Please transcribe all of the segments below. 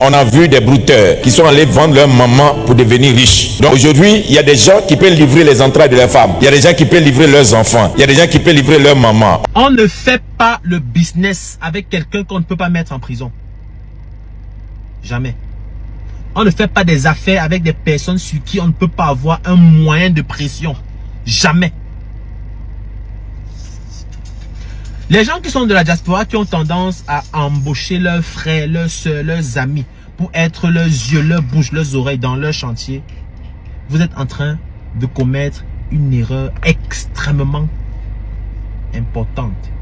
On a vu des brouteurs qui sont allés vendre leur maman pour devenir riches. Donc aujourd'hui, il y a des gens qui peuvent livrer les entrailles de leurs femmes. Il y a des gens qui peuvent livrer leurs enfants. Il y a des gens qui peuvent livrer leur maman. On ne fait pas le business avec quelqu'un qu'on ne peut pas mettre en prison. Jamais. On ne fait pas des affaires avec des personnes sur qui on ne peut pas avoir un moyen de pression. Jamais. Les gens qui sont de la diaspora, qui ont tendance à embaucher leurs frères, leurs soeurs, leurs amis pour être leurs yeux, leurs bouches, leurs oreilles dans leur chantier, vous êtes en train de commettre une erreur extrêmement importante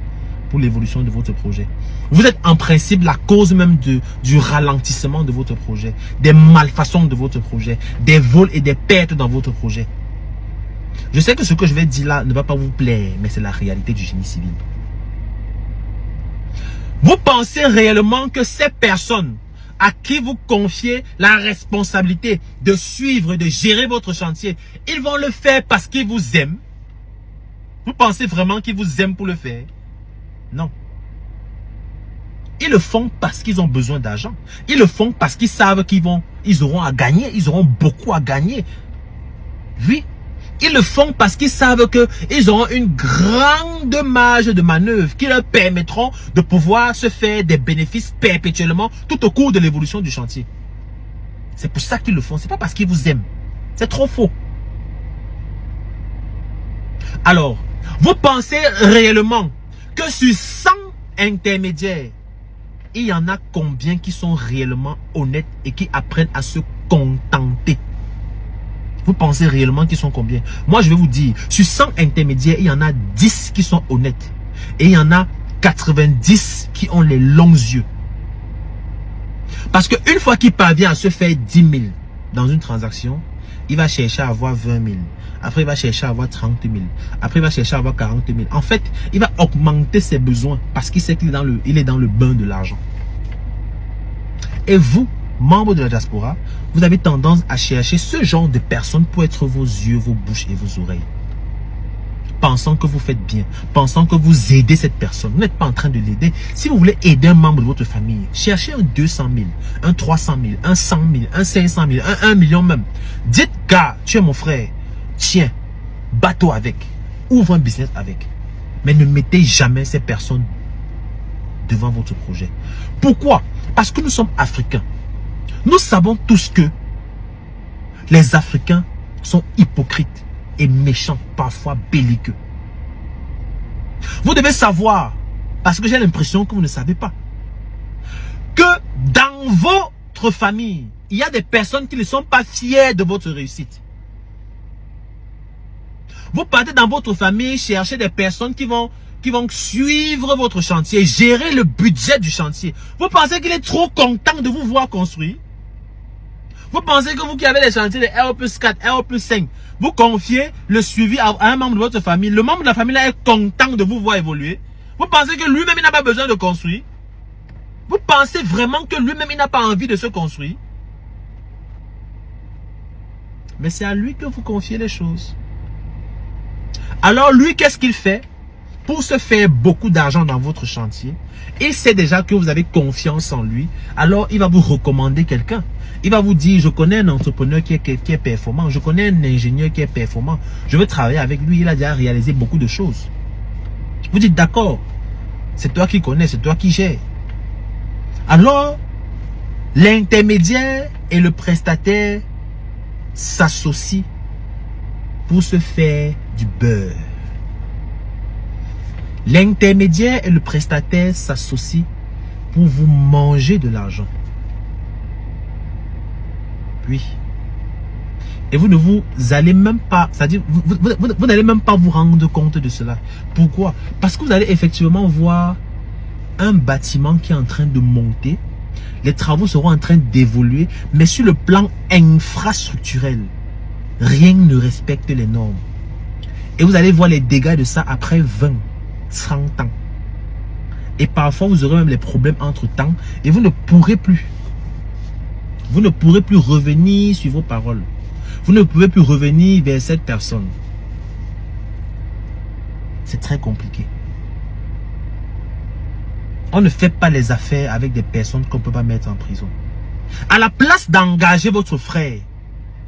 pour l'évolution de votre projet. Vous êtes en principe la cause même du ralentissement de votre projet, des malfaçons de votre projet, des vols et des pertes dans votre projet. Je sais que ce que je vais dire là ne va pas vous plaire, mais c'est la réalité du génie civil. Vous pensez réellement que ces personnes à qui vous confiez la responsabilité de suivre et de gérer votre chantier, ils vont le faire parce qu'ils vous aiment? Vous pensez vraiment qu'ils vous aiment pour le faire? Non. Ils le font parce qu'ils ont besoin d'argent. Ils le font parce qu'ils savent ils auront à gagner. Ils auront beaucoup à gagner. Oui. Ils le font parce qu'ils savent qu'ils auront une grande marge de manœuvre qui leur permettront de pouvoir se faire des bénéfices perpétuellement tout au cours de l'évolution du chantier. C'est pour ça qu'ils le font. C'est pas parce qu'ils vous aiment. C'est trop faux. Alors, vous pensez réellement que sur 100 intermédiaires, il y en a combien qui sont réellement honnêtes et qui apprennent à se contenter? Vous pensez réellement qu'ils sont combien? Moi, je vais vous dire, sur 100 intermédiaires, il y en a 10 qui sont honnêtes. Et il y en a 90 qui ont les longs yeux. Parce qu'une fois qu'il parvient à se faire 10 000 dans une transaction, il va chercher à avoir 20 000. Après, il va chercher à avoir 30 000. Après, il va chercher à avoir 40 000. En fait, il va augmenter ses besoins parce qu'il sait qu'il est dans le bain de l'argent. Et vous, membres de la diaspora, vous avez tendance à chercher ce genre de personnes pour être vos yeux, vos bouches et vos oreilles. Pensant que vous faites bien, pensant que vous aidez cette personne. Vous n'êtes pas en train de l'aider. Si vous voulez aider un membre de votre famille, cherchez un 200 000, un 300 000, un 100 000, un 500 000, un 1 million même. Dites, gars, tu es mon frère. Tiens, bateau avec. Ouvre un business avec. Mais ne mettez jamais ces personnes devant votre projet. Pourquoi? Parce que nous sommes Africains. Nous savons tous que les Africains sont hypocrites et méchants, parfois belliqueux. Vous devez savoir, parce que j'ai l'impression que vous ne savez pas, que dans votre famille, il y a des personnes qui ne sont pas fières de votre réussite. Vous partez dans votre famille chercher des personnes qui vont suivre votre chantier, gérer le budget du chantier. Vous pensez qu'il est trop content de vous voir construire? Vous pensez que vous qui avez les chantiers de R+4, R+5, vous confiez le suivi à un membre de votre famille. Le membre de la famille là est content de vous voir évoluer. Vous pensez que lui-même il n'a pas besoin de construire? Vous pensez vraiment que lui-même il n'a pas envie de se construire? Mais c'est à lui que vous confiez les choses. Alors lui, qu'est-ce qu'il fait? Pour se faire beaucoup d'argent dans votre chantier, il sait déjà que vous avez confiance en lui, alors il va vous recommander quelqu'un. Il va vous dire, je connais un entrepreneur qui est performant, je connais un ingénieur qui est performant, je veux travailler avec lui, il a déjà réalisé beaucoup de choses. Vous dites, d'accord, c'est toi qui connais, c'est toi qui gères. Alors, l'intermédiaire et le prestataire s'associent pour se faire du beurre. L'intermédiaire et le prestataire s'associent pour vous manger de l'argent. Oui. Et vous ne vous allez même pas, c'est-à-dire vous n'allez même pas vous rendre compte de cela. Pourquoi? Parce que vous allez effectivement voir un bâtiment qui est en train de monter. Les travaux seront en train d'évoluer, mais sur le plan infrastructurel, rien ne respecte les normes. Et vous allez voir les dégâts de ça après 20, 30 ans. Et parfois, vous aurez même les problèmes entre-temps et vous ne pourrez plus. Vous ne pourrez plus revenir sur vos paroles. Vous ne pouvez plus revenir vers cette personne. C'est très compliqué. On ne fait pas les affaires avec des personnes qu'on ne peut pas mettre en prison. À la place d'engager votre frère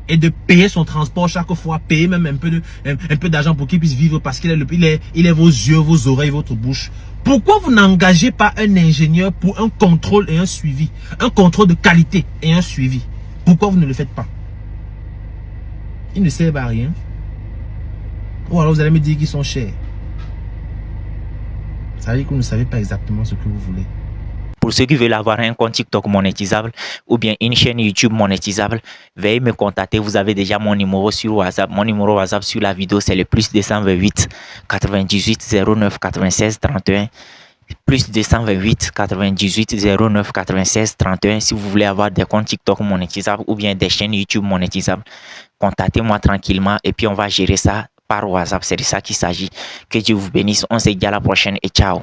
et de payer son transport chaque fois, payer même un peu d'argent pour qu'il puisse vivre parce qu'il est vos yeux, vos oreilles, votre bouche. Pourquoi vous n'engagez pas un ingénieur pour un contrôle et un suivi? Un contrôle de qualité et un suivi. Pourquoi vous ne le faites pas? Ils ne servent à rien. Ou alors vous allez me dire qu'ils sont chers. Ça veut dire que vous ne savez pas exactement ce que vous voulez. Pour ceux qui veulent avoir un compte TikTok monétisable ou bien une chaîne YouTube monétisable, veuillez me contacter. Vous avez déjà mon numéro sur WhatsApp. Mon numéro WhatsApp sur la vidéo, c'est le plus 228 98 09 96 31. Plus 228 98 09 96 31. Si vous voulez avoir des comptes TikTok monétisables ou bien des chaînes YouTube monétisables, contactez-moi tranquillement et puis on va gérer ça par WhatsApp. C'est de ça qu'il s'agit. Que Dieu vous bénisse. On se dit à la prochaine et ciao.